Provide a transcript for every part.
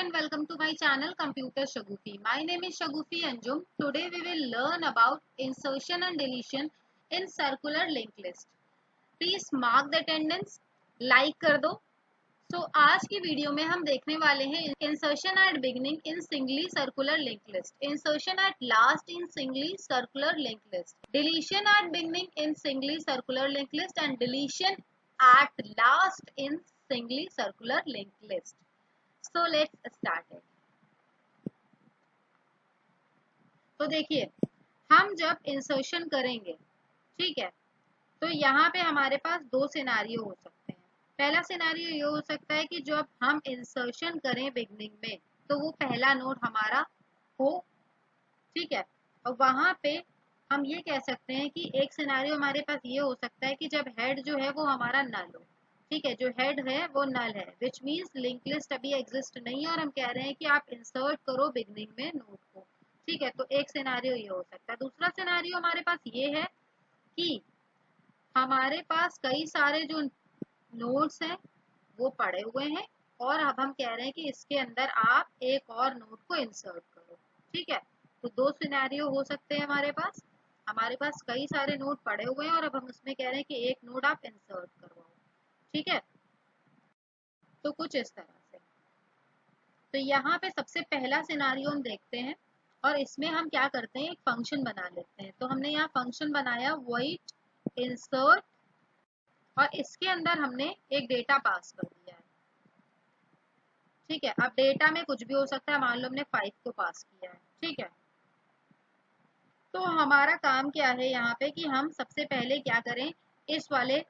and welcome to my channel Computer Shagufi. My name is Shagufi Anjum. Today we will learn about insertion and deletion in circular linked list. Please mark the attendance, like कर दो. So आज की video में हम देखने वाले हैं insertion at beginning in singly circular linked list, insertion at last in singly circular linked list, deletion at beginning in singly circular linked list and deletion at last in singly circular linked list. So let's start it. तो देखिए हम जब insertion करेंगे, ठीक है, तो यहाँ पे हमारे पास दो सिनारियो हो सकते हैं. पहला सिनारियो ये हो सकता है कि जब हम इंसर्शन करें बिगनिंग में तो वो पहला नोड हमारा हो, ठीक है, और वहां पे हम ये कह सकते हैं कि एक सिनारियो हमारे पास ये हो सकता है कि जब हेड जो है वो हमारा नल हो, ठीक है, जो हेड है वो नल है, विच मीन्स लिंक लिस्ट अभी एग्जिस्ट नहीं है और हम कह रहे हैं कि आप इंसर्ट करो बिगनिंग में नोड को, ठीक है. तो एक सिनारियो ये हो सकता है. दूसरा सिनारियो हमारे पास ये है कि हमारे पास कई सारे जो नोड्स हैं वो पड़े हुए हैं और अब हम कह रहे हैं कि इसके अंदर आप एक और नोड को इंसर्ट करो, ठीक है. तो दो सिनेरियो हो सकते हैं हमारे पास कई सारे नोड पड़े हुए हैं और अब हम उसमें कह रहे हैं कि एक नोड आप इंसर्ट करवाओ, ठीक है. तो कुछ इस तरह से. तो यहाँ पे सबसे पहला सिनारियो हम देखते हैं और इसमें हम क्या करते हैं, एक फंक्शन बना लेते हैं. तो हमने यहाँ फंक्शन बनाया void insert और इसके अंदर हमने एक डेटा पास कर दिया है, ठीक है. अब डेटा में कुछ भी हो सकता है, मान लो हमने 5 को पास किया है, ठीक है. तो हमारा काम क्या है यहाँ पे कि हम सबसे पहले क्या करें, इस वाले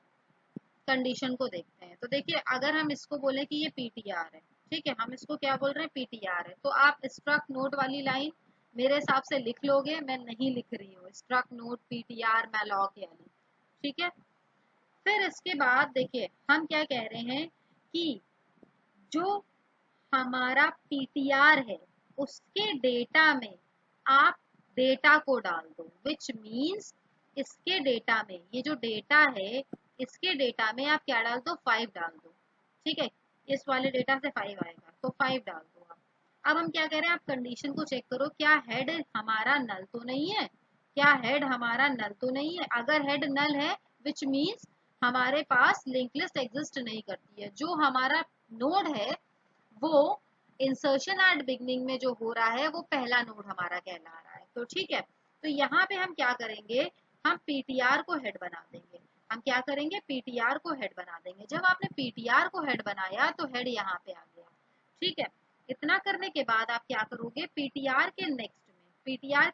कंडीशन को देखते हैं. तो देखिए अगर हम इसको बोले कि ये पीटीआर है, ठीक है, हम इसको क्या बोल रहे हैं, पीटीआर है, तो आप स्ट्रक नोट वाली लाइन मेरे हिसाब से लिख लोगे, मैं नहीं लिख रही हूँ, स्ट्रक नोट पीटीआर मैलॉक वाली, ठीक है. फिर इसके बाद देखिए हम क्या कह रहे हैं कि जो हमारा पीटीआर है उसके डेटा में आप डेटा को डाल दो, विच मीन्स इसके डेटा में, ये जो डेटा है इसके डेटा में आप क्या डाल दो, 5 डाल दो, ठीक है. इस वाले डेटा से 5 आएगा तो 5 डाल दो आप. अब हम क्या कह रहे हैं, आप कंडीशन को चेक करो, क्या हेड हमारा नल तो नहीं है, क्या हेड हमारा नल तो नहीं है. अगर हेड नल है विच मीन्स हमारे पास लिंक लिस्ट एग्जिस्ट नहीं करती है. जो हमारा नोड है वो इंसर्शन एट बिगनिंग में जो हो रहा है वो पहला नोड हमारा कहला रहा है. तो ठीक है, तो यहाँ पे हम क्या करेंगे, हम पीटीआर को हेड बना देंगे. हम क्या करेंगे, पीटीआर को हेड बना देंगे. जब आपने पीटीआर को हेड बनाया तो हेड यहाँ पे आ गया, ठीक है. इतना करने के बाद आप क्या करोगे, पीटीआर के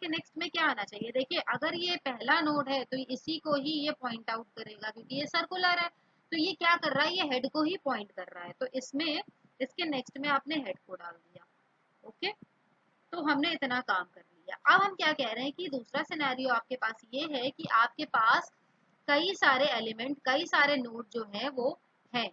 नेक्स्ट में क्या आना चाहिए, देखिए अगर ये पहला नोड है तो इसी को ही ये पॉइंट आउट करेगा क्योंकि ये सर्कुलर है, तो ये क्या कर रहा है, ये हेड को ही पॉइंट कर रहा है. तो इसमें इसके नेक्स्ट में आपने हेड को डाल दिया, ओके. तो हमने इतना काम कर लिया. अब हम क्या कह रहे हैं कि दूसरा सिनेरियो आपके पास ये है कि आपके पास कई सारे एलिमेंट, कई सारे नोड जो हैं वो हैं,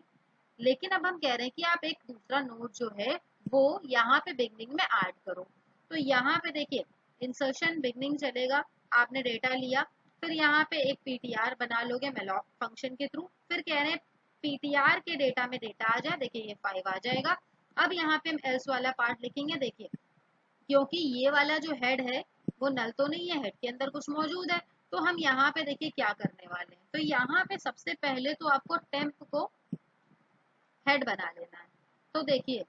लेकिन अब हम कह रहे हैं कि आप एक दूसरा नोड जो है वो यहाँ पे बिगनिंग में ऐड करो. तो यहाँ पे देखिए इंसर्शन बिगनिंग चलेगा, आपने डेटा लिया, फिर यहाँ पे एक पीटीआर बना लोगे मैलॉक फंक्शन के थ्रू. फिर कह रहे हैं पीटीआर के डेटा में डेटा आ जाए, देखिए ये 5 आ जाएगा. अब यहाँ पे हम एल्स वाला पार्ट लिखेंगे. देखिए क्योंकि ये वाला जो हेड है वो नल तो नहीं है, हेड के अंदर कुछ मौजूद है, तो हम यहाँ पे देखिए क्या करने वाले हैं. तो यहाँ पे सबसे पहले तो आपको टेम्प को हेड बना लेना है. तो देखिए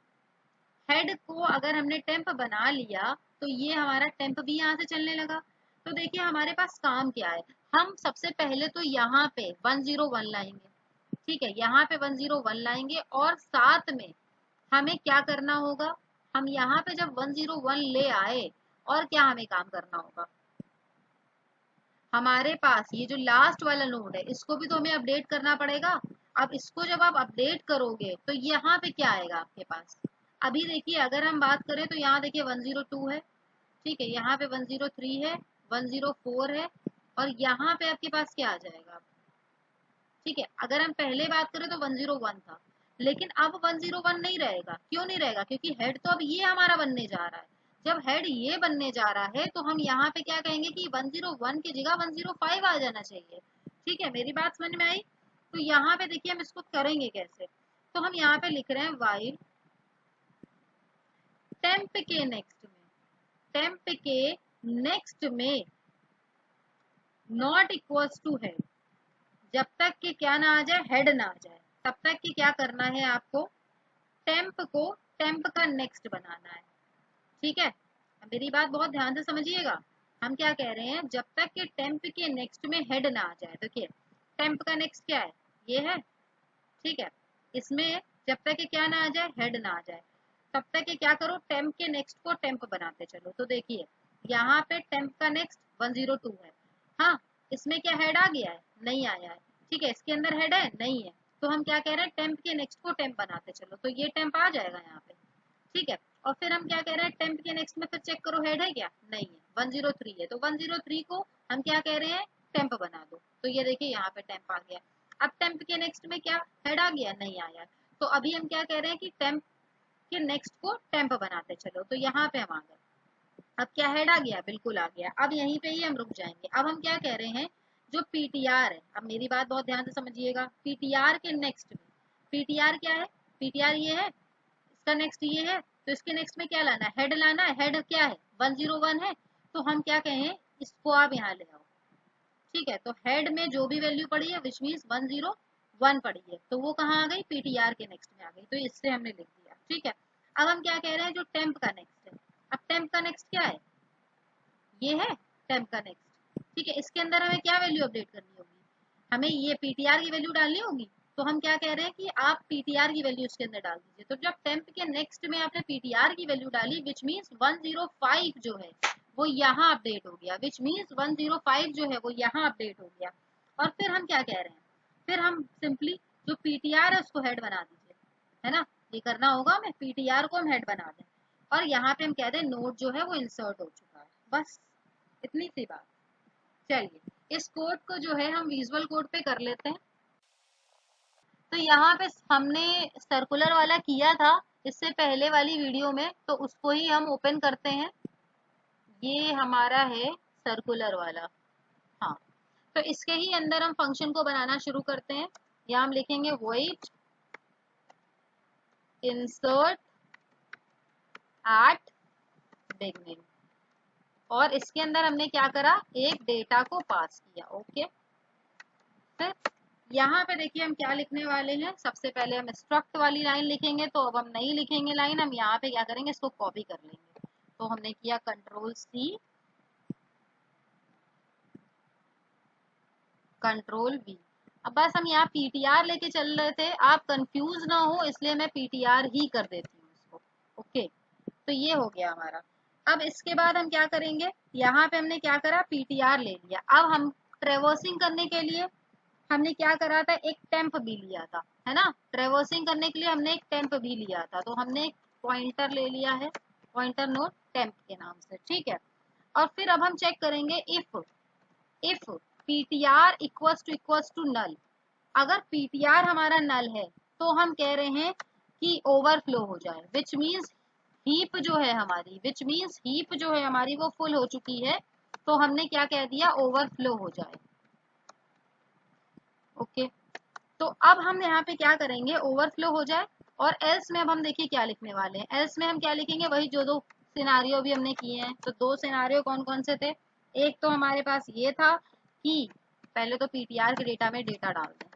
हेड को अगर हमने टेम्प बना लिया तो ये हमारा टेम्प भी यहाँ से चलने लगा. तो देखिए हमारे पास काम क्या है, हम सबसे पहले तो यहाँ पे 101 लाएंगे, ठीक है, यहाँ पे 101 लाएंगे और साथ में हमें क्या करना होगा, हम यहाँ पे जब 101 ले आए और क्या हमें काम करना होगा, हमारे पास ये जो लास्ट वाला नोड है इसको भी तो हमें अपडेट करना पड़ेगा. अब इसको जब आप अपडेट करोगे तो यहाँ पे क्या आएगा आपके पास, अभी देखिए अगर हम बात करें तो यहाँ देखिए 102 है, ठीक है, यहाँ पे 103 है, 104 है और यहाँ पे आपके पास क्या आ जाएगा, ठीक है. अगर हम पहले बात करें तो 101 था, लेकिन अब 101 नहीं रहेगा. क्यों नहीं रहेगा, क्योंकि हेड तो अब ये हमारा बनने जा रहा है. जब हेड ये बनने जा रहा है तो हम यहाँ पे क्या कहेंगे कि 101 की जगह 105 आ जाना चाहिए, ठीक है. मेरी बात समझ में आई. तो यहाँ पे देखिए हम इसको करेंगे कैसे, तो हम यहाँ पे लिख रहे हैं वाइल टेम्प के नेक्स्ट में नॉट इक्वल्स टू हेड, जब तक कि क्या ना आ जाए, हेड ना आ जाए, तब तक कि क्या करना है आपको, टेम्प का नेक्स्ट बनाना है। ठीक है, अब मेरी बात बहुत ध्यान से समझिएगा। हम क्या कह रहे हैं, जब तक कि टेम्प के नेक्स्ट में हेड ना आ जाए। देखिए टेम्प का नेक्स्ट क्या है, ये है। ठीक है, इसमें जब तक कि क्या ना आ जाए, हेड ना आ जाए, तब तक कि क्या करो, टेम्प के नेक्स्ट को टेम्प बनाते चलो। तो देखिए यहाँ पे टेम्प का नेक्स्ट 102 है। हाँ, इसमें क्या हेड आ गया है, नहीं आया है। ठीक है, इसके अंदर हेड है, नहीं है। तो हम क्या कह रहे हैं, टेम्प के नेक्स्ट को टेम्प बनाते चलो, तो ये टेम्प आ जाएगा यहाँ पे। ठीक है, और फिर हम क्या कह रहे हैं, टेम्प के नेक्स्ट में फिर चेक करो हेड है क्या, नहीं है, 103 है। तो 103 को हम क्या कह रहे हैं, टेम्प बना दो। तो ये देखिए यहाँ पे टेम्प आ गया। अब टेम्प के नेक्स्ट में क्या हेड आ गया, नहीं आया। तो अभी हम क्या कह रहे हैं कि टेम्प के नेक्स्ट को टेम्प बनाते चलो। तो यहाँ पे हम आ गए, अब क्या हेड आ गया, बिल्कुल आ गया। अब यहीं पे ही हम रुक जाएंगे। अब हम क्या कह रहे हैं, जो पीटीआर है, अब मेरी बात बहुत ध्यान से समझिएगा, पीटीआर के नेक्स्ट में, पीटीआर क्या है, पीटीआर ये है, इसका नेक्स्ट ये है, तो इसके नेक्स्ट में क्या लाना है, हेड लाना है। हेड क्या है, 101 है। तो हम क्या कहें, इसको आप यहाँ ले आओ। ठीक है, तो हेड में जो भी वैल्यू पड़ी है विच मीन्स 101 पड़ी है, तो वो कहाँ आ गई, पीटीआर के नेक्स्ट में आ गई। तो इससे हमने लिख दिया। ठीक है, अब हम क्या कह रहे हैं, जो टेम्प का नेक्स्ट है, अब टेम्प का नेक्स्ट क्या है, ये है टेम्प का नेक्स्ट। ठीक है, इसके अंदर हमें क्या वैल्यू अपडेट करनी होगी, हमें ये पीटीआर की वैल्यू डालनी होगी। तो हम क्या कह रहे हैं कि आप पीटीआर की वैल्यू इसके अंदर डाल दीजिए। तो जब टेम्प के नेक्स्ट में आपने पीटीआर की वैल्यू डाली, विच मीन्स 105 जो है वो यहाँ अपडेट हो गया, विच मीन्स 105 जो है वो यहाँ अपडेट हो गया। और फिर हम क्या कह रहे हैं, फिर हम सिंपली जो पीटीआर है उसको हेड बना दीजिए, है ना, ये करना होगा हमें, पीटीआर को हम हेड बना दें और यहाँ पे हम कह दें नोड जो है वो इंसर्ट हो चुका है। बस इतनी सी बात। चलिए इस कोड को जो है हम विजुअल कोड पे कर लेते हैं। तो यहाँ पे हमने सर्कुलर वाला किया था इससे पहले वाली वीडियो में, तो उसको ही हम ओपन करते हैं। ये हमारा है सर्कुलर वाला। हाँ, तो इसके ही अंदर हम फंक्शन को बनाना शुरू करते हैं। यहाँ हम लिखेंगे वॉइड इंसर्ट एट बिगनिंग, और इसके अंदर हमने क्या करा, एक डेटा को पास किया। ओके, फिर यहाँ पे देखिए हम क्या लिखने वाले हैं, सबसे पहले हम स्ट्रक्ट वाली लाइन लिखेंगे। तो अब हम नहीं लिखेंगे लाइन, हम यहाँ पे क्या करेंगे, इसको कॉपी कर लेंगे। तो हमने किया कंट्रोल सी कंट्रोल वी। अब बस हम यहाँ पीटीआर लेके चल रहे थे, आप कंफ्यूज ना हो इसलिए मैं पीटीआर ही कर देती हूँ इसको। ओके, तो ये हो गया हमारा। अब इसके बाद हम क्या करेंगे, यहाँ पे हमने क्या करा, पीटीआर ले लिया। अब हम ट्रेवर्सिंग करने के लिए हमने क्या करा था, एक टेम्प भी लिया था, है ना, ट्रेवर्सिंग करने के लिए हमने एक टेम्प भी लिया था। तो हमने एक पॉइंटर ले लिया है, पॉइंटर नोड टेम्प के नाम से। ठीक है, और फिर अब हम चेक करेंगे if PTR equals to null. अगर पीटीआर हमारा नल है तो हम कह रहे हैं कि ओवरफ्लो हो जाए, विच मीन्स हीप जो है हमारी, विच मीन्स हीप जो है हमारी वो फुल हो चुकी है। तो हमने क्या कह दिया, ओवरफ्लो हो जाए। ओके, तो अब हम यहाँ पे क्या करेंगे, ओवरफ्लो हो जाए। और एल्स में अब हम देखिए क्या लिखने वाले हैं, एल्स में हम क्या लिखेंगे, वही जो दो सिनारियो भी हमने किए हैं। तो दो सिनारियो कौन कौन से थे, एक तो हमारे पास ये था कि पहले तो पीटीआर के डेटा में डेटा डाल दें।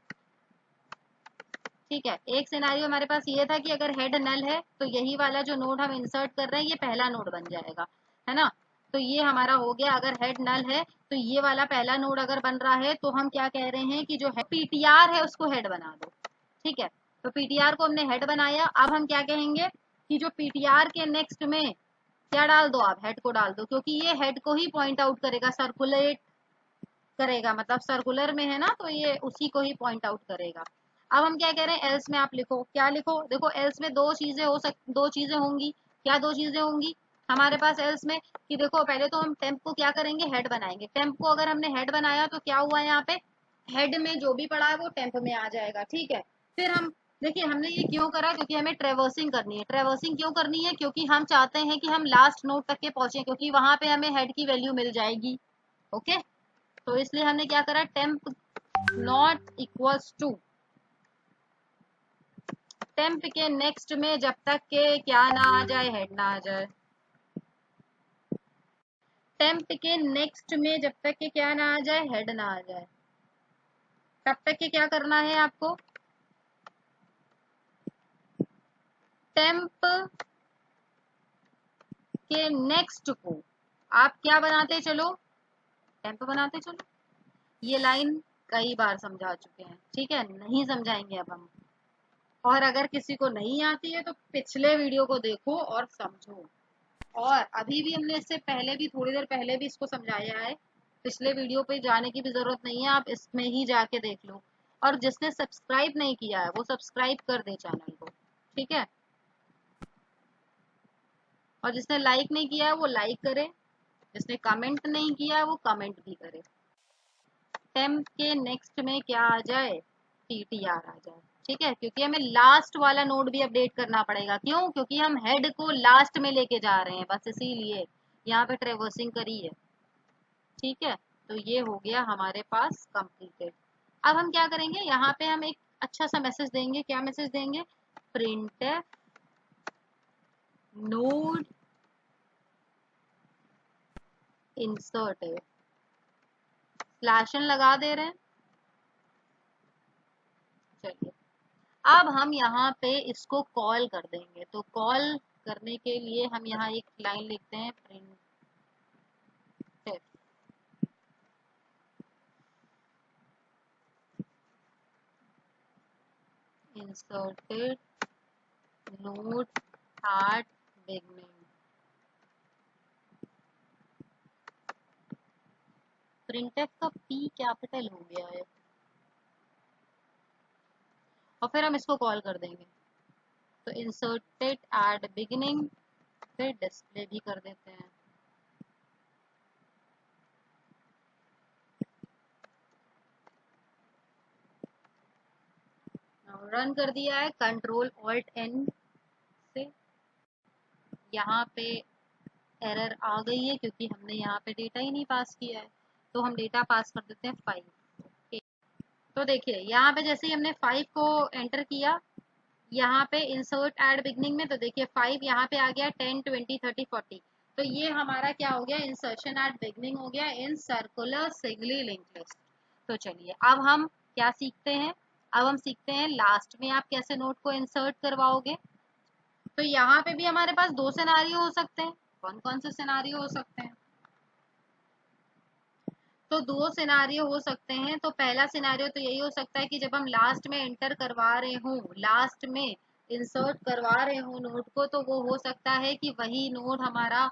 ठीक है, एक सिनारियो हमारे पास ये था कि अगर हेड नल है तो यही वाला जो नोड हम इंसर्ट कर रहे हैं ये पहला नोड बन जाएगा, है ना। तो ये हमारा हो गया, अगर हेड नल है तो ये वाला पहला नोड अगर बन रहा है तो हम क्या कह रहे हैं कि जो है पीटीआर है उसको हेड बना दो। ठीक है, तो पीटीआर को हमने हेड बनाया। अब हम क्या कहेंगे कि जो पीटीआर के नेक्स्ट में क्या डाल दो, आप हेड को डाल दो, क्योंकि ये हेड को ही पॉइंट आउट करेगा, सर्कुलेट करेगा, मतलब सर्कुलर में है ना, तो ये उसी को ही पॉइंट आउट करेगा। अब हम क्या कह रहे हैं, एल्स में आप लिखो, क्या लिखो, देखो एल्स में दो चीजें होंगी। क्या दो चीजें होंगी हमारे पास एल्स में, कि देखो पहले तो हम टेम्प को क्या करेंगे, हेड बनाएंगे। टेम्प को अगर हमने हेड बनाया तो क्या हुआ, यहाँ पे हेड में जो भी पड़ा है वो टेम्प में आ जाएगा। ठीक है, फिर हम देखिए हमने ये क्यों करा, क्योंकि हमें ट्रेवर्सिंग करनी है। ट्रेवर्सिंग क्यों करनी है, क्योंकि हम चाहते हैं कि हम लास्ट नोड तक के पहुंचे, क्योंकि वहां पे हमें हेड की वैल्यू मिल जाएगी। ओके, तो इसलिए हमने क्या करा, temp not equals to temp के नेक्स्ट में जब तक के क्या ना आ जाए, हेड ना आ जाए। टेम्प के नेक्स्ट में जब तक के क्या ना आ जाए, हेड ना आ जाए, तब तक के क्या करना है आपको, टेम्प के नेक्स्ट को आप क्या बनाते चलो, टेम्प बनाते चलो। ये लाइन कई बार समझा चुके हैं, ठीक है, नहीं समझाएंगे अब हम। और अगर किसी को नहीं आती है तो पिछले वीडियो को देखो और समझो। और अभी भी हमने इससे पहले भी थोड़ी देर पहले भी इसको समझाया है, पिछले वीडियो पे जाने की भी जरूरत नहीं है, आप इसमें ही जाके देख लो। और जिसने सब्सक्राइब नहीं किया है वो सब्सक्राइब कर दे चैनल को, ठीक है। और जिसने लाइक नहीं किया है वो लाइक करे, जिसने कमेंट नहीं किया है वो कमेंट भी करे। टेम्प के नेक्स्ट में क्या आ जाए, टीटीआर आ जाए, ठीक है, क्योंकि हमें लास्ट वाला नोड भी अपडेट करना पड़ेगा। क्यों? क्योंकि हम हेड को लास्ट में लेके जा रहे हैं, बस इसीलिए यहाँ पे ट्रेवर्सिंग करी है, ठीक है। तो ये हो गया हमारे पास कंप्लीटेड। अब हम क्या करेंगे, यहाँ पे हम एक अच्छा सा मैसेज देंगे। क्या मैसेज देंगे, printf node inserted, slash n लगा दे रहे हैं। चलिए अब हम यहाँ पे इसको कॉल कर देंगे। तो कॉल करने के लिए हम यहाँ एक लाइन लिखते हैं, print inserted node eight beginning. Printf का पी कैपिटल हो गया है और फिर हम इसको कॉल कर देंगे। तो इंसर्टेड एट बिगिनिंग, फिर डिस्प्ले भी कर देते हैं। रन कर दिया है, कंट्रोल ऑल्ट एन से। यहाँ पे एरर आ गई है क्योंकि हमने यहाँ पे डेटा ही नहीं पास किया है, तो हम डेटा पास कर देते हैं 5। ओके, तो देखिए यहाँ पे जैसे ही हमने 5 को एंटर किया, यहाँ पे इंसर्ट एड बिगनिंग में, तो देखिए 5 यहाँ पे आ गया, 10 20 30 40। तो ये हमारा क्या हो गया, इंसर्शन एट बिगनिंग हो गया in circular singly linked list. तो चलिए अब हम क्या सीखते हैं, अब हम सीखते हैं लास्ट में आप कैसे नोट को इंसर्ट करवाओगे। तो यहाँ पे भी हमारे पास दो सिनारियो हो सकते हैं। कौन कौन से सिनारियो हो सकते हैं, तो दो सिनारियो हो सकते हैं। तो पहला सिनारियो तो यही हो सकता है कि जब हम लास्ट में एंटर करवा रहे हूँ, लास्ट में इंसर्ट करवा रहे हूँ नोड को, तो वो हो सकता है कि वही नोड हमारा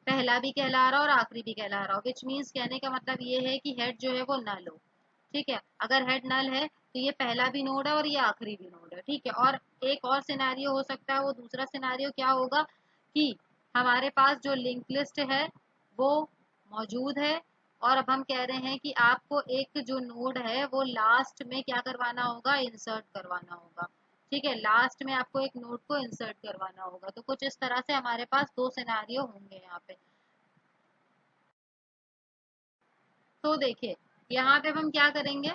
पहला भी कहला रहा हो और आखिरी भी कहला रहा हो। विच मीन्स कहने का मतलब ये है कि हेड जो है वो नल हो, ठीक है। अगर हेड नल है तो ये पहला भी नोड है और ये आखिरी भी नोड है, ठीक है। और एक और सिनारियो हो सकता है, वो दूसरा सिनारियो क्या होगा कि हमारे पास जो लिंक लिस्ट है वो मौजूद है, और अब हम कह रहे हैं कि आपको एक जो नोड है वो लास्ट में क्या करवाना होगा, इंसर्ट करवाना होगा, ठीक है। लास्ट में आपको एक नोड को इंसर्ट करवाना होगा। तो कुछ इस तरह से हमारे पास दो सिनारियो होंगे यहाँ पे। तो देखिए यहाँ पे हम क्या करेंगे,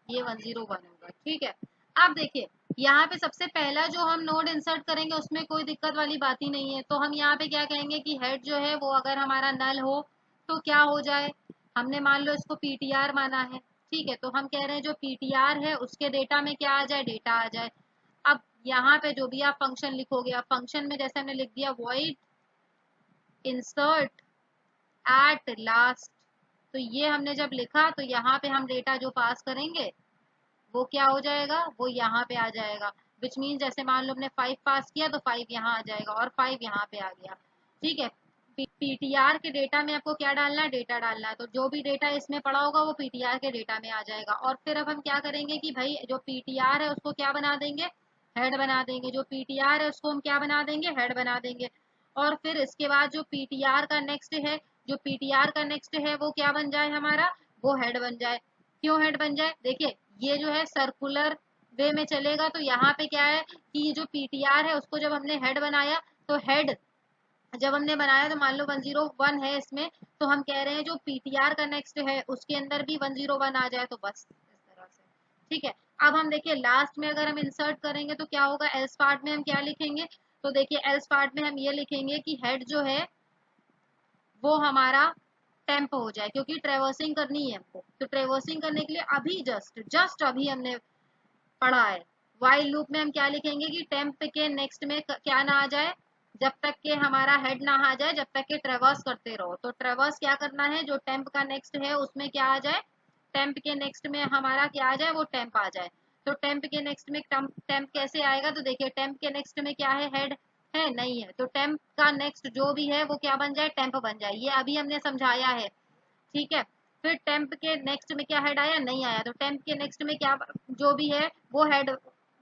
ये 101 होगा, ठीक है। अब देखिए यहाँ पे सबसे पहला जो हम नोड इंसर्ट करेंगे उसमें कोई दिक्कत वाली बात ही नहीं है। तो हम यहाँ पे क्या कहेंगे कि हेड जो है वो अगर हमारा नल हो तो क्या हो जाए, हमने मान लो इसको पीटीआर माना है, ठीक है। तो हम कह रहे हैं जो पीटीआर है उसके डेटा में क्या आ जाए, डेटा आ जाए। अब यहाँ पे जो भी आप फंक्शन लिखोगे, अब फंक्शन में जैसे हमने लिख दिया वॉइड इंसर्ट एट लास्ट, तो ये हमने जब लिखा तो यहाँ पे हम डेटा जो पास करेंगे वो क्या हो जाएगा, वो यहाँ पे आ जाएगा। विच मीन जैसे मान लो हमने 5 पास किया तो 5 यहाँ आ जाएगा और 5 यहाँ पे आ गया, ठीक है। पीटीआर के डेटा में आपको क्या डालना है, डेटा डालना है। तो जो भी डेटा इसमें पड़ा होगा वो पीटीआर के डेटा में आ जाएगा। और फिर अब हम क्या करेंगे कि भाई जो पीटीआर है उसको क्या बना देंगे, हेड बना देंगे। जो पीटीआर है उसको हम क्या बना देंगे, हेड बना देंगे। और फिर इसके बाद जो पीटीआर का नेक्स्ट है, जो पीटीआर का नेक्स्ट है वो क्या बन जाए हमारा, वो हेड बन जाए। क्यों हेड बन जाए, देखिए ये जो है सर्कुलर वे में चलेगा। तो यहाँ पे क्या है कि ये जो पीटीआर है उसको जब हमने हेड बनाया, तो हेड जब हमने बनाया तो मान लो 101 है इसमें, तो हम कह रहे हैं जो पीटीआर का नेक्स्ट है उसके अंदर भी 101 आ जाए, तो बस इस तरह से, ठीक है। अब हम देखिए लास्ट में अगर हम इंसर्ट करेंगे तो क्या होगा, एल्स पार्ट में हम क्या लिखेंगे, तो देखिए एल्स पार्ट में हम ये लिखेंगे कि हेड जो है वो हमारा टेम्प हो जाए, क्योंकि ट्रेवर्सिंग करनी है हमको। तो ट्रेवर्सिंग करने के लिए अभी जस्ट अभी हमने पढ़ा है, वाइल लूप में हम क्या लिखेंगे कि टेम्प के नेक्स्ट में क्या ना आ जाए, जब तक के हमारा हेड ना आ जाए, जब तक के ट्रेवर्स करते रहो। तो ट्रेवर्स क्या करना है, जो टेम्प का नेक्स्ट है उसमें क्या आ जाए, टेम्प के नेक्स्ट में हमारा क्या आ जाए, वो टेम्प आ जाए। तो टेम्प के नेक्स्ट में टेम्प कैसे आएगा, तो देखिए टेम्प के नेक्स्ट में क्या है, हेड है नहीं है, तो टेम्प का नेक्स्ट जो भी है वो क्या बन जाए, टेम्प बन जाए। ये अभी हमने समझाया है, ठीक है। फिर टेम्प के नेक्स्ट में क्या हेड आया, नहीं आया, तो टेम्प के नेक्स्ट में क्या जो भी है वो हेड,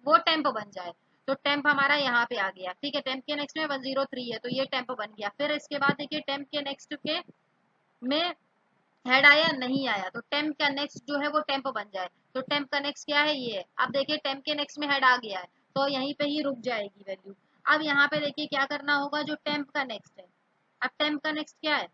वो टेम्प बन जाए। तो टेम्प हमारा यहाँ पे आ गया, ठीक है। टेम्प के नेक्स्ट में 103 है, तो ये टेम्प बन गया। फिर इसके बाद देखिए टेम्प के नेक्स्ट के में हेड आया नहीं आया, तो टेम्प का नेक्स्ट जो है वो टेम्प बन जाए। तो टेम्प का नेक्स्ट क्या है, ये है। अब देखिए टेम्प के नेक्स्ट में हेड आ गया है, तो यहीं पे ही रुक जाएगी वैल्यू। अब यहाँ पे देखिए क्या करना होगा, जो टेम्प का नेक्स्ट है, अब टेम्प का नेक्स्ट क्या है,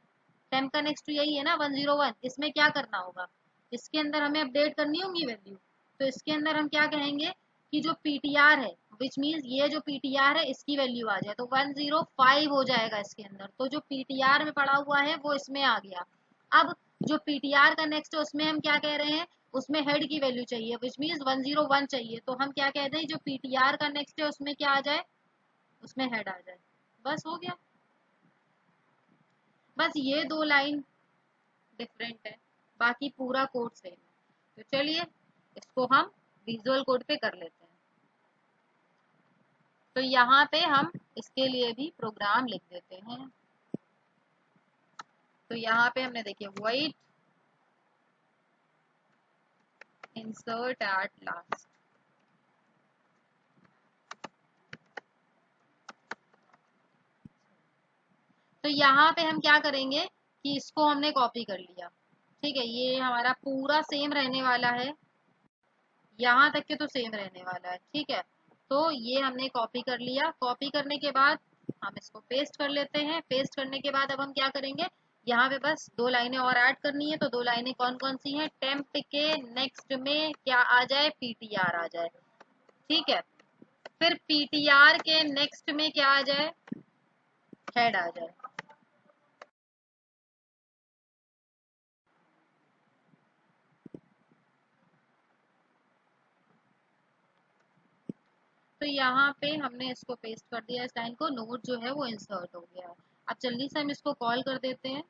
टेम्प का नेक्स्ट यही है ना 101, इसमें क्या करना होगा, इसके अंदर हमें अपडेट करनी होगी वैल्यू। तो इसके अंदर हम क्या कहेंगे कि जो पीटीआर है, विच मीन्स ये जो पीटीआर है इसकी वैल्यू आ जाए, तो 105 हो जाएगा इसके अंदर। तो जो पीटीआर में पड़ा हुआ है वो इसमें आ गया। अब जो पीटीआर का नेक्स्ट है उसमें हम क्या कह रहे हैं, उसमें हेड की वैल्यू चाहिए, विच मीन्स 101 चाहिए। तो हम क्या कहते हैं, जो पीटीआर का नेक्स्ट है उसमें क्या आ जाए, उसमें हेड आ जाए, बस हो गया। बस ये दो लाइन डिफरेंट है, बाकी पूरा कोड सेम है। तो चलिए इसको हम विजुअल कोड पे कर लेते हैं। तो यहाँ पे हम इसके लिए भी प्रोग्राम लिख देते हैं। तो यहाँ पे हमने देखिए वॉइड इंसर्ट एट लास्ट, तो यहाँ पे हम क्या करेंगे कि इसको हमने कॉपी कर लिया, ठीक है। ये हमारा पूरा सेम रहने वाला है, यहाँ तक के तो सेम रहने वाला है, ठीक है। तो ये हमने कॉपी कर लिया। कॉपी करने के बाद हम इसको पेस्ट कर लेते हैं। पेस्ट करने के बाद अब हम क्या करेंगे, यहाँ पे बस दो लाइनें और ऐड करनी है। तो दो लाइनें कौन कौन सी हैं, टेम्प के नेक्स्ट में क्या आ जाए, पीटीआर आ जाए, ठीक है। फिर पीटीआर के नेक्स्ट में क्या आ जाए, हेड आ जाए। तो यहाँ पे हमने इसको पेस्ट कर दिया, इस लाइन को, नोट जो है वो इंसर्ट हो गया है। अब जल्दी से हम इसको कॉल कर देते हैं।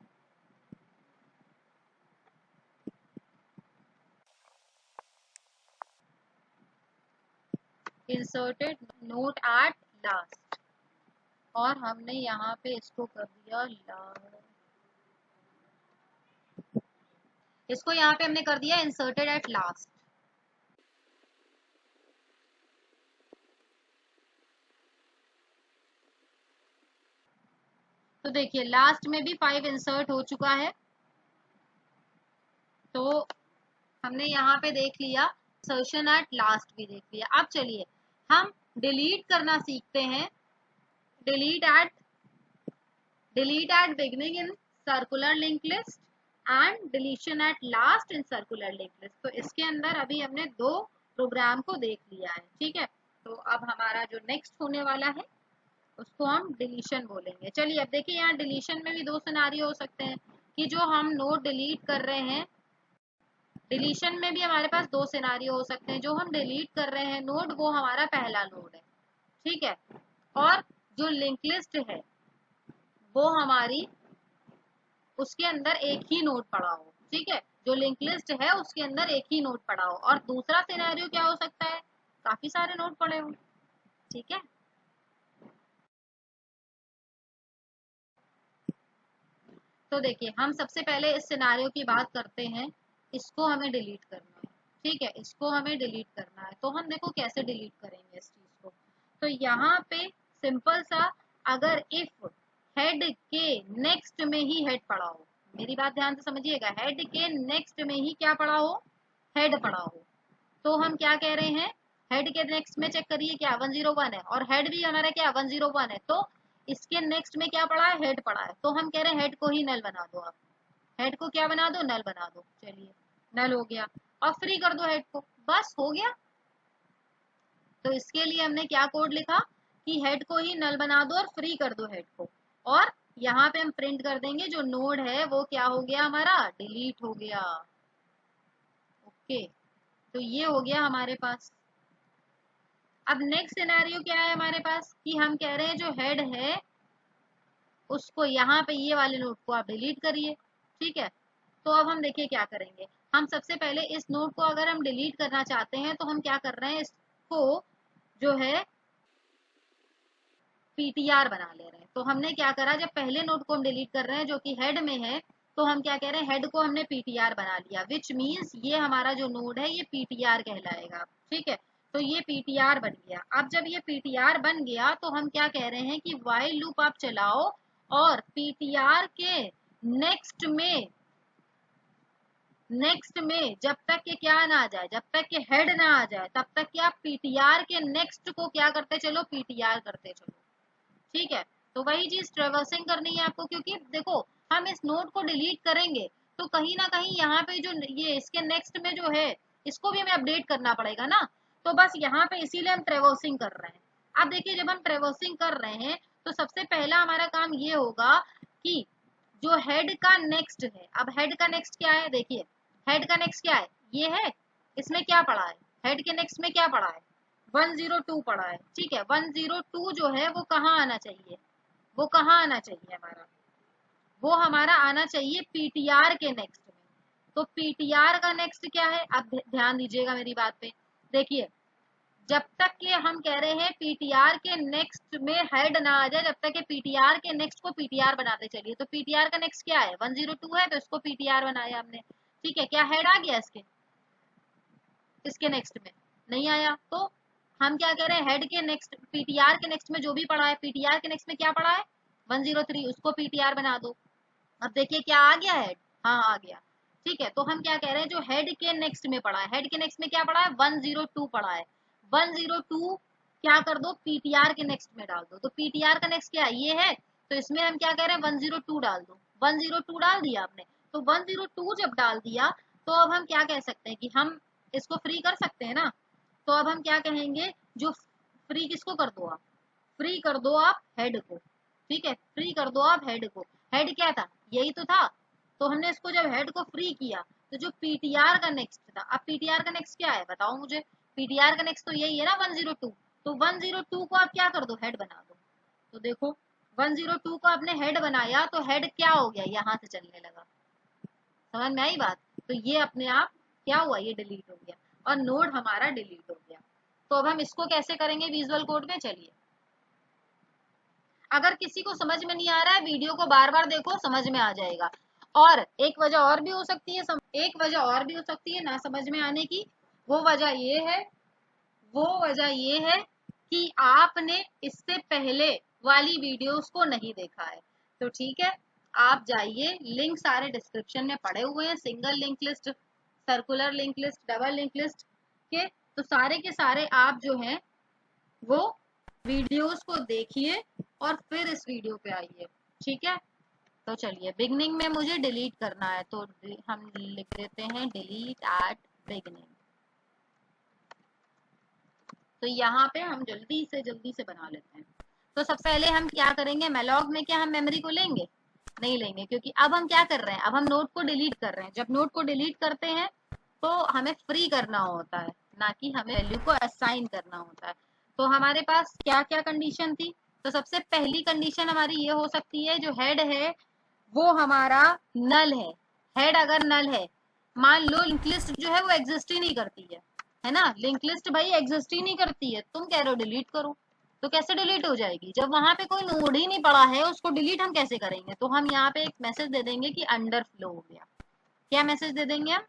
इंसर्टेड नोट एट लास्ट, और हमने यहाँ पे इसको कर दिया इसको यहाँ पे हमने कर दिया इंसर्टेड एट लास्ट। तो देखिए लास्ट में भी 5 इंसर्ट हो चुका है। तो हमने यहाँ पे देख लिया, इंसर्शन एट लास्ट भी देख लिया। अब चलिए हम डिलीट करना सीखते हैं। Delete at beginning in circular link list and deletion at last in circular link list. तो इसके अंदर अभी हमने दो प्रोग्राम को देख लिया है, ठीक है। तो अब हमारा जो नेक्स्ट होने वाला है उसको हम डिलीशन बोलेंगे। चलिए अब देखिए यहाँ डिलीशन में भी दो सिनारियो हो सकते हैं, कि जो हम नोड डिलीट कर रहे हैं, डिलीशन में भी हमारे पास दो सिनारियो हो सकते हैं। जो हम डिलीट कर रहे हैं नोड, वो हमारा पहला नोड है, ठीक है। और जो लिंक लिस्ट है वो हमारी, उसके अंदर एक ही नोड पड़ा हो, ठीक है। जो लिंक लिस्ट है उसके अंदर एक ही नोड पड़ा हो। और दूसरा सिनेरियो क्या हो सकता है, काफी सारे नोड पड़े हो, ठीक है। तो देखिए हम सबसे पहले इस सिनेरियो की बात करते हैं, इसको हमें डिलीट करना है, ठीक है। इसको हमें डिलीट करना है, तो हम देखो कैसे डिलीट करेंगे इस चीज को। तो यहाँ पे सिंपल सा, अगर इफ हेड के नेक्स्ट में ही हेड पड़ा हो, मेरी बात ध्यान से समझिएगा, हेड के नेक्स्ट में ही क्या पड़ा हो, हेड पड़ा हो, तो हम क्या कह रहे हैं, हेड के नेक्स्ट में चेक करिए क्या 101 है, और हेड भी हमारा क्या 101 है, तो इसके नेक्स्ट में क्या पड़ा है, हेड पड़ा है। तो हम कह रहे हैं हेड को ही नल बना दो, आप हेड को क्या बना दो, नल बना दो। चलिए नल हो गया। और फ्री कर दो हेड को, बस हो गया। तो इसके लिए हमने क्या कोड लिखा कि हेड को ही नल बना दो और फ्री कर दो हेड को, और यहाँ पे हम प्रिंट कर देंगे जो नोड है वो क्या हो गया हमारा, डिलीट हो गया। ओके, तो ये हो गया हमारे पास। अब नेक्स्ट सिनेरियो क्या है हमारे पास कि हम कह रहे हैं जो हेड है उसको यहाँ पे ये वाले नोड को आप डिलीट करिए। ठीक है, तो अब हम देखिए क्या करेंगे। हम सबसे पहले इस नोड को अगर हम डिलीट करना चाहते हैं तो हम क्या कर रहे हैं, इसको जो है पीटीआर बना ले रहे हैं। तो हमने क्या करा, जब पहले नोड को हम डिलीट कर रहे हैं जो कि हेड में है, तो हम क्या कह रहे हैं, हेड को हमने पीटीआर बना लिया, विच मीन्स ये हमारा जो नोड है ये पीटीआर कहलाएगा। ठीक है, तो ये पीटीआर बन गया। अब जब ये पीटीआर बन गया तो हम क्या कह रहे हैं कि व्हाइल लूप आप चलाओ और पीटीआर के नेक्स्ट में जब तक के क्या ना आ जाए, जब तक के हेड ना आ जाए, तब तक कि आप पीटीआर के नेक्स्ट को क्या करते चलो, पीटीआर करते चलो। ठीक है, तो वही चीज ट्रेवर्सिंग करनी है आपको, क्योंकि देखो हम इस नोड को डिलीट करेंगे तो कहीं ना कहीं यहाँ पे जो ये इसके नेक्स्ट में जो है इसको भी हमें अपडेट करना पड़ेगा ना। तो बस यहाँ पे इसीलिए हम ट्रेवर्सिंग कर रहे हैं। अब देखिए जब हम ट्रेवर्सिंग कर रहे हैं तो सबसे पहला हमारा काम ये होगा कि जो हेड का नेक्स्ट है, अब हेड का नेक्स्ट क्या है, देखिए हेड का नेक्स्ट क्या है, ये है, इसमें क्या पड़ा है, हेड के नेक्स्ट में क्या पड़ा है, 102 पड़ा है। ठीक है, 102 जो है वो कहाँ आना चाहिए, वो कहाँ आना चाहिए हमारा, वो हमारा आना चाहिए पीटीआर के नेक्स्ट में। तो पीटीआर का नेक्स्ट क्या है, अब ध्यान दीजिएगा मेरी बात पे। देखिए जब तक कि हम कह रहे हैं पीटीआर के नेक्स्ट में हेड ना आ जाए, जब तक कि पीटीआर के नेक्स्ट को पीटीआर बनाते चलिए। तो पीटीआर का नेक्स्ट क्या है, 102 है, तो इसको पीटीआर बनाया हमने। ठीक है, क्या हेड आ गया इसके नेक्स्ट में, नहीं आया। तो हम क्या कह रहे हैं, हेड के नेक्स्ट पीटीआर के नेक्स्ट में जो भी पड़ा है, पीटीआर के नेक्स्ट में क्या पड़ा है 103, उसको पीटीआर बना दो। अब देखिए क्या आ गया हेड, हाँ आ गया। ठीक है, तो हम क्या कह रहे हैं, जो हेड के नेक्स्ट में पड़ा है, हेड के नेक्स्ट में क्या पड़ा है 102 पड़ा है, 102 क्या कर दो पीटीआर के नेक्स्ट में डाल दो। तो पीटीआर का नेक्स्ट क्या है, ये है, तो इसमें हम क्या कह रहे हैं 102 डाल दो। 102 डाल दिया आपने, तो 102 जब डाल दिया तो अब हम क्या कह सकते हैं कि हम इसको फ्री कर सकते हैं ना। तो अब हम क्या कहेंगे, जो फ्री किसको कर दो आप, फ्री कर दो आप हेड को। ठीक है, फ्री कर दो आप हेड को। हेड क्या था, यही तो था। तो हमने इसको जब हेड को फ्री किया तो जो पीटीआर का नेक्स्ट था, अब पीटीआर का नेक्स्ट क्या है बताओ मुझे, पीटीआर का नेक्स्ट तो यही है ना 102। तो 102 को आप क्या कर दो, हेड बना दो। तो देखो 102 को आपने हेड बनाया तो हेड क्या हो गया, यहाँ से चलने लगा। समझ में आई बात। तो ये अपने आप क्या हुआ, ये डिलीट हो गया और नोड हमारा डिलीट हो गया। तो अब हम इसको कैसे करेंगे विजुअल कोड में, चलिए। अगर किसी को समझ में नहीं आ रहा है, वीडियो को बार बार देखो, समझ में आ जाएगा। और एक वजह और भी हो सकती है, एक वजह और भी हो सकती है ना समझ में आने की। वो वजह ये है, वो वजह ये है कि आपने इससे पहले वाली वीडियोस को नहीं देखा है। तो ठीक है, आप जाइए, लिंक सारे डिस्क्रिप्शन में पड़े हुए हैं, single link list, circular link list, double link list के। तो सारे के सारे आप जो हैं वो वीडियोस को देखिए और फिर इस वीडियो पे आइए। ठीक है, तो चलिए बिगनिंग में मुझे डिलीट करना है, तो हम लिख देते हैं डिलीट एट बिगनिंग। तो यहाँ पे हम जल्दी से बना लेते हैं। तो सबसे पहले हम क्या करेंगे, मैलॉग में क्या हम मेमोरी को लेंगे, नहीं लेंगे, क्योंकि अब हम क्या कर रहे हैं, अब हम नोड को डिलीट कर रहे हैं। जब नोड को डिलीट करते हैं तो हमें फ्री करना होता है, ना कि हमें वैल्यू को असाइन करना होता है। तो हमारे पास क्या क्या कंडीशन थी, तो सबसे पहली कंडीशन हमारी ये हो सकती है, जो हेड है वो हमारा नल हेड अगर नल है, मान लो लिंक लिस्ट जो है वो एग्जिस्ट ही नहीं करती है ना, लिंक लिस्ट भाई एग्जिस्ट ही नहीं करती है, तुम कह रहे हो डिलीट करो, तो कैसे डिलीट हो जाएगी, जब वहां पे कोई नोड ही नहीं पड़ा है उसको डिलीट हम कैसे करेंगे। तो हम यहाँ पे एक मैसेज दे देंगे कि अंडर फ्लो हो गया। क्या मैसेज दे देंगे हम,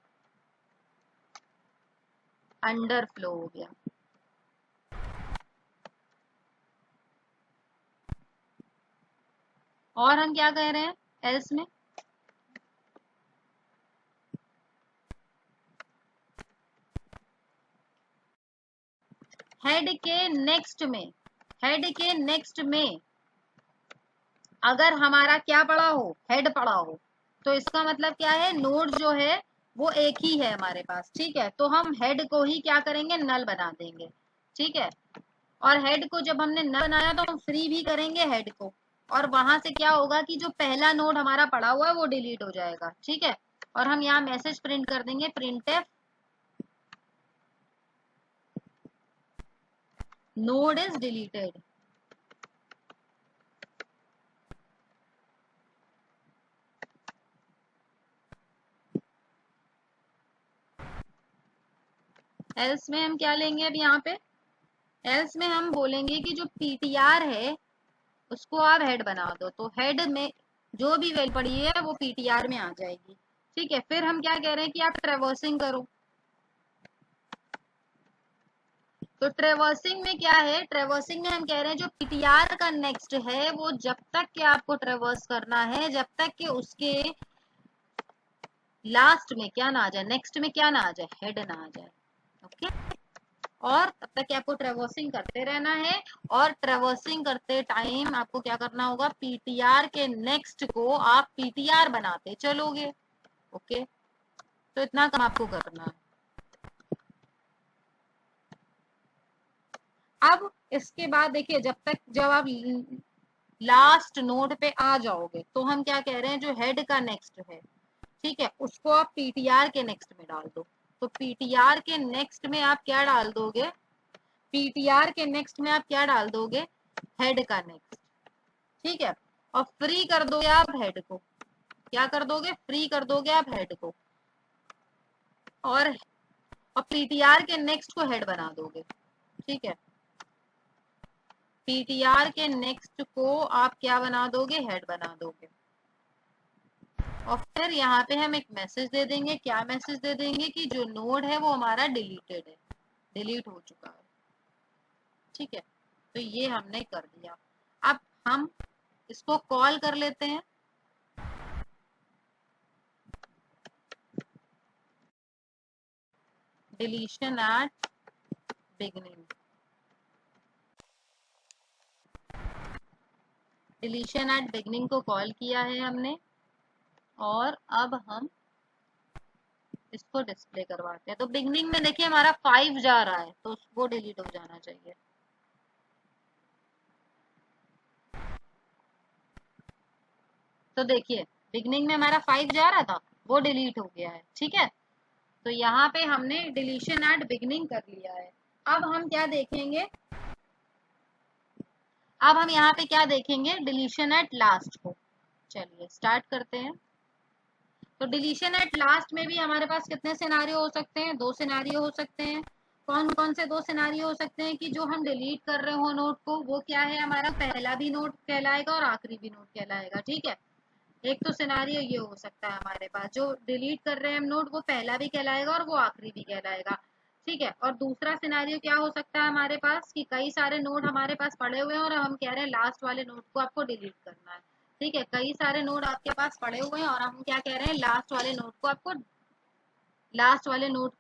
अंडर फ्लो हो गया। और हम क्या कह रहे हैं एल्स में, हेड के नेक्स्ट में, हेड के नेक्स्ट में अगर हमारा क्या पड़ा हो, हेड पड़ा हो, तो इसका मतलब क्या है, नोड जो है वो एक ही है हमारे पास, ठीक है। तो हम हेड को ही क्या करेंगे, नल बना देंगे, ठीक है। और हेड को जब हमने नल बनाया तो हम फ्री भी करेंगे हेड को, और वहां से क्या होगा कि जो पहला नोड हमारा पड़ा हुआ है वो डिलीट हो जाएगा, ठीक है। और हम यहाँ मैसेज प्रिंट कर देंगे, printf node is deleted. Else में हम क्या लेंगे अब यहाँ पे, एल्स में हम बोलेंगे कि जो पीटीआर है उसको आप हेड बना दो, तो हेड में जो भी वैल्यू पड़ी है वो पीटीआर में आ जाएगी, ठीक है। फिर हम क्या कह रहे हैं कि आप ट्रेवर्सिंग करो, तो ट्रेवर्सिंग में क्या है, ट्रेवर्सिंग में हम कह रहे हैं जो पीटीआर का नेक्स्ट है वो जब तक कि आपको ट्रेवर्स करना है, जब तक कि उसके लास्ट में क्या ना आ जाए, नेक्स्ट में क्या ना आ जाए, हेड ना आ जाए, ओके। और तब तक आपको ट्रेवर्सिंग करते रहना है, और ट्रेवर्सिंग करते टाइम आपको क्या करना होगा, पीटीआर के नेक्स्ट को आप पीटीआर बनाते चलोगे, ओके। तो इतना काम आपको करना है। अब इसके बाद देखिए, जब आप लास्ट नोड पे आ जाओगे तो हम क्या कह रहे हैं, जो हेड का नेक्स्ट है, ठीक है, उसको आप पीटीआर के नेक्स्ट में डाल दो। तो पीटीआर के नेक्स्ट में आप क्या डाल दोगे, पीटीआर के नेक्स्ट में आप क्या डाल दोगे, हेड का नेक्स्ट, ठीक है। और फ्री कर दोगे आप हेड को, क्या कर दोगे, फ्री कर दोगे आप हेड को, और पीटीआर के नेक्स्ट को हेड बना दोगे, ठीक है। पीटीआर के नेक्स्ट को आप क्या बना दोगे, हेड बना दोगे। और फिर यहाँ पे हम एक मैसेज दे देंगे, क्या मैसेज दे देंगे कि जो नोड है वो हमारा डिलीटेड है, डिलीट हो चुका है, ठीक है। तो ये हमने कर दिया। अब हम इसको कॉल कर लेते हैं, deletion at beginning, deletion at beginning को कॉल किया है हमने, और अब हम इसको डिस्प्ले करवाते हैं। तो बिगनिंग में देखिए हमारा 5 जा रहा है, तो वो डिलीट हो जाना चाहिए। तो देखिए बिगनिंग में हमारा 5 जा रहा था, वो डिलीट हो गया है, ठीक है। तो यहाँ पे हमने डिलीशन एट बिगनिंग कर लिया है। अब हम क्या देखेंगे, अब हम यहाँ पे क्या देखेंगे, डिलीशन एट लास्ट को। चलिए स्टार्ट करते हैं। तो डिलीशन एट लास्ट में भी हमारे पास कितने सिनारियो हो सकते हैं, 2 सिनारियो हो सकते हैं। कौन कौन से 2 सिनारियो हो सकते हैं, कि जो हम डिलीट कर रहे हो नोट को, वो क्या है, हमारा पहला भी नोट कहलाएगा और आखिरी भी नोट कहलाएगा, ठीक है। एक तो सिनारियो ये हो सकता है हमारे पास, जो डिलीट कर रहे हैं हम नोट वो पहला भी कहलाएगा और वो आखिरी भी कहलाएगा, ठीक है। और दूसरा सिनारियो क्या हो सकता है हमारे पास, कि कई सारे नोट हमारे पास पड़े हुए हैं और हम कह रहे हैं लास्ट वाले नोट को आपको डिलीट करना है, ठीक है। कई सारे नोट आपके पास पड़े हुए हैं और हम क्या कह रहे हैं, लास्ट वाले नोट को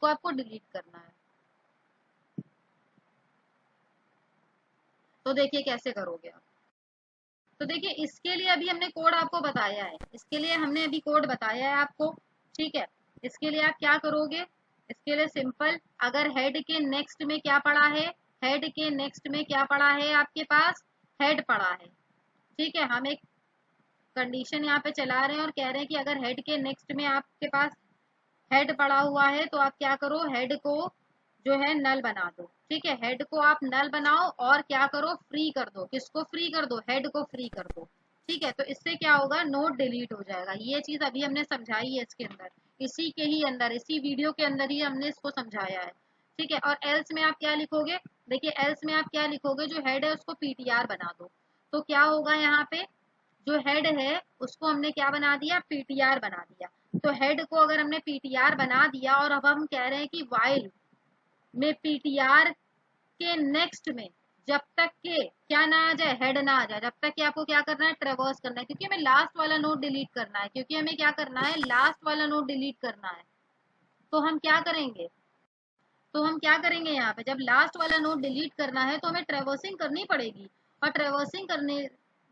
आपको डिलीट करना है। तो देखिए कैसे करोगे आप। तो देखिए इसके लिए अभी हमने कोड आपको बताया है, इसके लिए हमने अभी कोड बताया है आपको, ठीक है। इसके लिए आप क्या करोगे, इसके लिए सिंपल, अगर हेड के नेक्स्ट में क्या पड़ा है, हेड के नेक्स्ट में क्या पड़ा है आपके पास, हेड पड़ा है, ठीक है। हम एक कंडीशन यहाँ पे चला रहे हैं और कह रहे हैं कि अगर हेड के नेक्स्ट में आपके पास हेड पड़ा हुआ है तो आप क्या करो, हेड को जो है नल बना दो, ठीक है। हेड को आप नल बनाओ और क्या करो, फ्री कर दो, किसको फ्री कर दो, हेड को फ्री कर दो, ठीक है। तो इससे क्या होगा, नोड डिलीट हो जाएगा। ये चीज अभी हमने समझाई है इसके अंदर, इसी के ही अंदर, इसी वीडियो के अंदर ही हमने इसको समझाया है, ठीक है। और एल्स में आप क्या लिखोगे, देखिए एल्स में आप क्या लिखोगे, जो हेड है उसको पीटीआर बना दो। तो क्या होगा यहाँ पे, जो हेड है उसको हमने क्या बना दिया, पीटीआर बना दिया। तो हेड को अगर हमने पीटीआर बना दिया, और अब हम कह रहे हैं कि वाइल में पीटीआर के नेक्स्ट में जब तक के क्या ना आ जाए, हेड ना आ जाए, जब तक कि आपको क्या करना है, ट्रेवर्स करना है, क्योंकि हमें लास्ट वाला नोड डिलीट करना है, क्योंकि हमें क्या करना है, लास्ट वाला नोड डिलीट करना है। तो हम क्या करेंगे, तो हम क्या करेंगे, यहाँ पे जब लास्ट वाला नोड डिलीट करना है तो हमें ट्रेवर्सिंग करनी पड़ेगी। और ट्रेवर्सिंग करने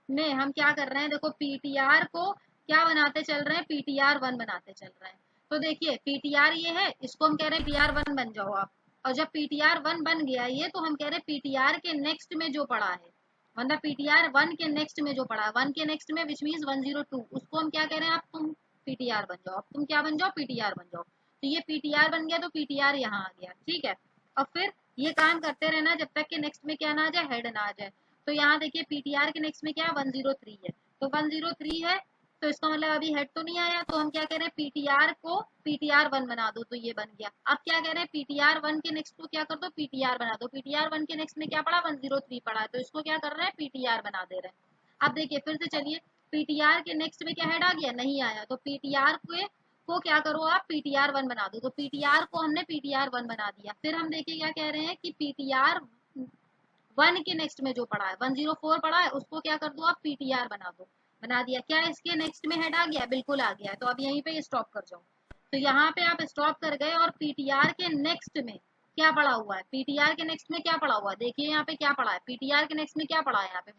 में हम क्या कर रहे हैं, देखो पीटीआर को क्या बनाते चल रहे हैं, पीटीआर 1 बनाते चल रहे हैं। तो देखिए पीटीआर ये है, इसको हम कह रहे हैं पीटीआर 1 बन जाओ आप। और जब पीटीआर 1 बन गया ये, तो हम कह रहे हैं पीटीआर के नेक्स्ट में जो पड़ा है, मतलब पीटीआर 1 के नेक्स्ट में जो पड़ा है, 1 के नेक्स्ट में विच मीन्स 102, उसको हम क्या कह रहे हैं, आप तुम पीटीआर बन जाओ, अब तुम क्या बन जाओ, पीटीआर बन जाओ। तो ये पीटीआर बन गया, तो पीटीआर यहाँ आ गया, ठीक है। और फिर ये काम करते रहना जब तक कि नेक्स्ट में क्या ना आ जाए, हेड ना आ जाए। तो यहाँ देखिए पीटीआर के नेक्स्ट में क्या 103 है, तो 103 है, तो इसका मतलब अभी हेड तो नहीं आया, तो हम क्या कह रहे हैं, पीटीआर को पीटीआर 1 बना दो, तो ये बन गया। अब क्या कह रहे हैं, पीटीआर 1 के नेक्स्ट को क्या कर दो, पीटीआर बना दो। पीटीआर 1 के नेक्स्ट में क्या पड़ा, 103 पड़ा है, तो इसको क्या कर रहे हैं, पीटीआर बना दे रहे हैं। अब देखिए फिर से चलिए, पीटीआर के नेक्स्ट में क्या हेड आ गया, नहीं आया, तो पीटीआर को क्या करो आप, पीटीआर 1 बना दो। तो पीटीआर को हमने पीटीआर 1 बना दिया। फिर हम देखिए क्या कह रहे हैं कि पीटीआर 1 के नेक्स्ट में जो पड़ा है, 104 पड़ा है, उसको क्या कर दो आप, पीटीआर बना दो। बना दिया, क्या इसके नेक्स्ट में हेड आ गया, बिल्कुल आ गया है। तो अब यहीं पे स्टॉप कर जाओ। तो यहाँ पे आप स्टॉप कर गए, और पीटीआर के नेक्स्ट में क्या पड़ा हुआ है, पीटीआर के नेक्स्ट में क्या पड़ा हुआ है, देखिए यहाँ पे क्या पड़ा है, पीटीआर के नेक्स्ट में क्या पड़ा है, यहाँ पे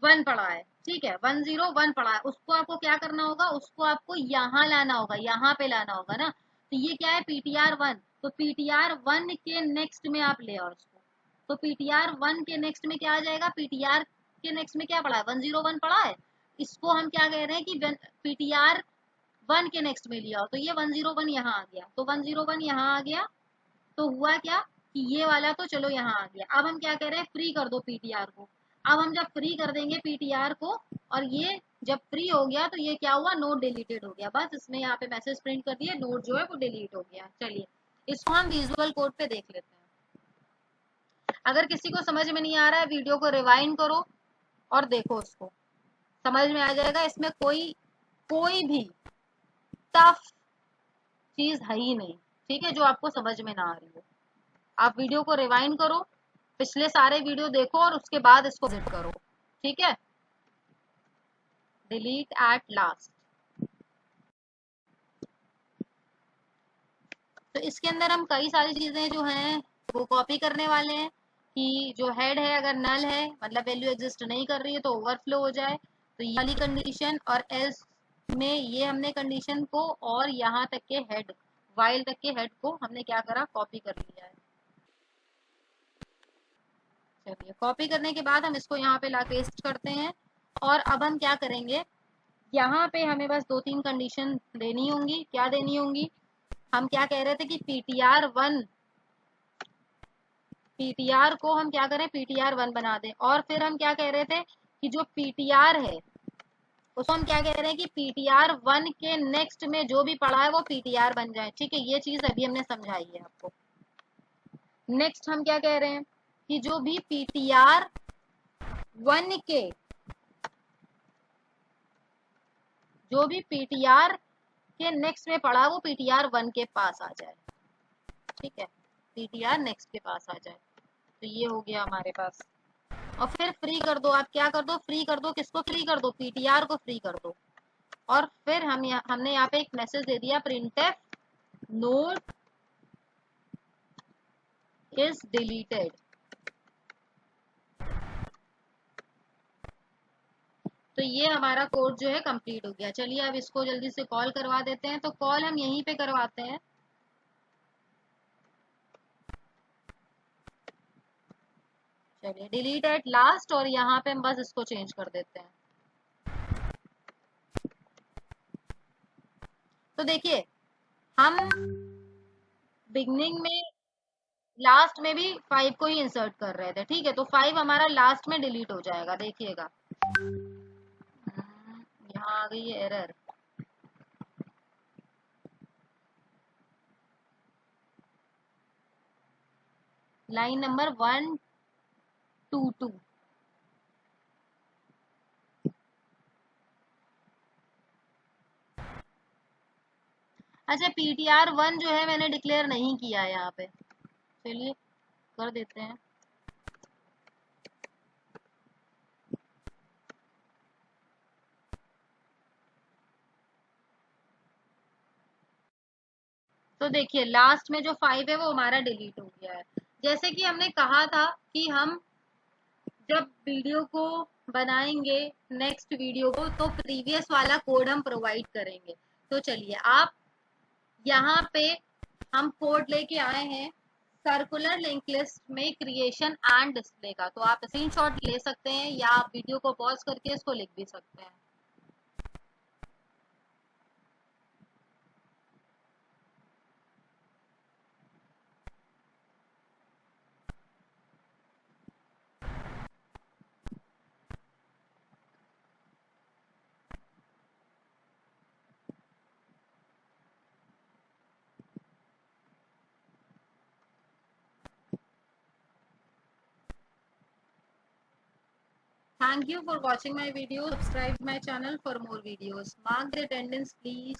101 पड़ा है, ठीक है, 101 पड़ा है। उसको आपको क्या करना होगा, उसको आपको यहाँ लाना होगा, यहाँ पे लाना होगा ना। तो ये क्या है, पीटीआर 1, तो पीटीआर 1 के नेक्स्ट में आप ले आओ इसको। तो पीटीआर 1 के नेक्स्ट में क्या आ जाएगा, पीटीआर के नेक्स्ट में क्या पड़ा है, 101 पड़ा है। इसको हम क्या कह रहे हैं कि पीटीआर 1 के नेक्स्ट में लिया, तो ये 101 यहाँ आ गया, तो 101 यहाँ आ गया। तो हुआ क्या कि ये वाला तो चलो यहाँ आ गया। अब हम क्या कह रहे हैं, फ्री कर दो पीटीआर को। अब हम जब फ्री कर देंगे पीटीआर को, और ये जब फ्री हो गया, तो ये क्या हुआ, नोट डिलीटेड हो गया। बस इसमें यहाँ पे मैसेज प्रिंट कर दिए, नोट जो है वो डिलीट हो गया। चलिए इसको हम विजुअल कोड पे देख लेते हैं। अगर किसी को समझ में नहीं आ रहा है, वीडियो को रिवाइंड करो और देखो, उसको समझ में आ जाएगा। इसमें कोई भी टफ चीज है ही नहीं, ठीक है, जो आपको समझ में ना आ रही हो। आप वीडियो को रिवाइंड करो, पिछले सारे वीडियो देखो, और उसके बाद इसको विजिट करो, ठीक है। डिलीट एट लास्ट, तो इसके अंदर हम कई सारी चीजें जो हैं वो कॉपी करने वाले हैं, कि जो हेड है अगर नल है, मतलब वैल्यू एग्जिस्ट नहीं कर रही है, तो ओवरफ्लो हो जाए, तो ये वाली कंडीशन। और एल्स में ये हमने कंडीशन को, और यहाँ तक के हेड, वाइल तक के हेड को हमने क्या करा, कॉपी कर लिया है। चलिए कॉपी करने के बाद हम इसको यहाँ पे ला पेस्ट करते हैं। और अब हम क्या करेंगे, यहाँ पे हमें बस 2-3 कंडीशन देनी होंगी। क्या देनी होंगी, हम क्या कह रहे थे कि पीटीआर को हम क्या करें, पीटीआर 1 बना दें। और फिर हम क्या कह रहे थे कि जो पीटीआर है उसको हम क्या कह रहे हैं कि पीटीआर 1 के नेक्स्ट में जो भी पड़ा है वो पीटीआर बन जाए, ठीक है। ये चीज अभी हमने समझाई है आपको। नेक्स्ट हम क्या कह रहे हैं कि जो भी पीटीआर 1 के, जो भी पीटीआर के नेक्स्ट में पड़ा वो पीटीआर 1 के पास आ जाए, ठीक है, पीटीआर नेक्स्ट के पास आ जाए। तो ये हो गया हमारे पास। और फिर फ्री कर दो, आप क्या कर दो, फ्री कर दो, किसको फ्री कर दो, पीटीआर को फ्री कर दो। और फिर हमने यहाँ पे एक मैसेज दे दिया, प्रिंटफ नोट इज डिलीटेड। तो ये हमारा कोड जो है कंप्लीट हो गया। चलिए अब इसको जल्दी से कॉल करवा देते हैं। तो कॉल हम यहीं पे करवाते हैं। चलिए डिलीट एट लास्ट, और यहाँ पे हम बस इसको चेंज कर देते हैं। तो देखिए हम बिगनिंग में, लास्ट में भी 5 को ही इंसर्ट कर रहे थे, ठीक है। तो 5 हमारा लास्ट में डिलीट हो जाएगा, देखिएगा। यहाँ आ गई है एरर। Line number 122। अच्छा पीटीआर 1 जो है मैंने डिक्लेयर नहीं किया है यहाँ पे, चलिए कर देते हैं। तो देखिए लास्ट में जो 5 है वो हमारा डिलीट हो गया है। जैसे कि हमने कहा था कि हम जब वीडियो को बनाएंगे, नेक्स्ट वीडियो को, तो प्रीवियस वाला कोड हम प्रोवाइड करेंगे, तो चलिए आप यहाँ पे हम कोड लेके आए हैं सर्कुलर लिंक लिस्ट में क्रिएशन एंड डिस्प्ले का। तो आप स्क्रीनशॉट ले सकते हैं या आप वीडियो को पॉज करके इसको लिख भी सकते हैं। Thank you for watching my video. Subscribe my channel for more videos. Mark the attendance please.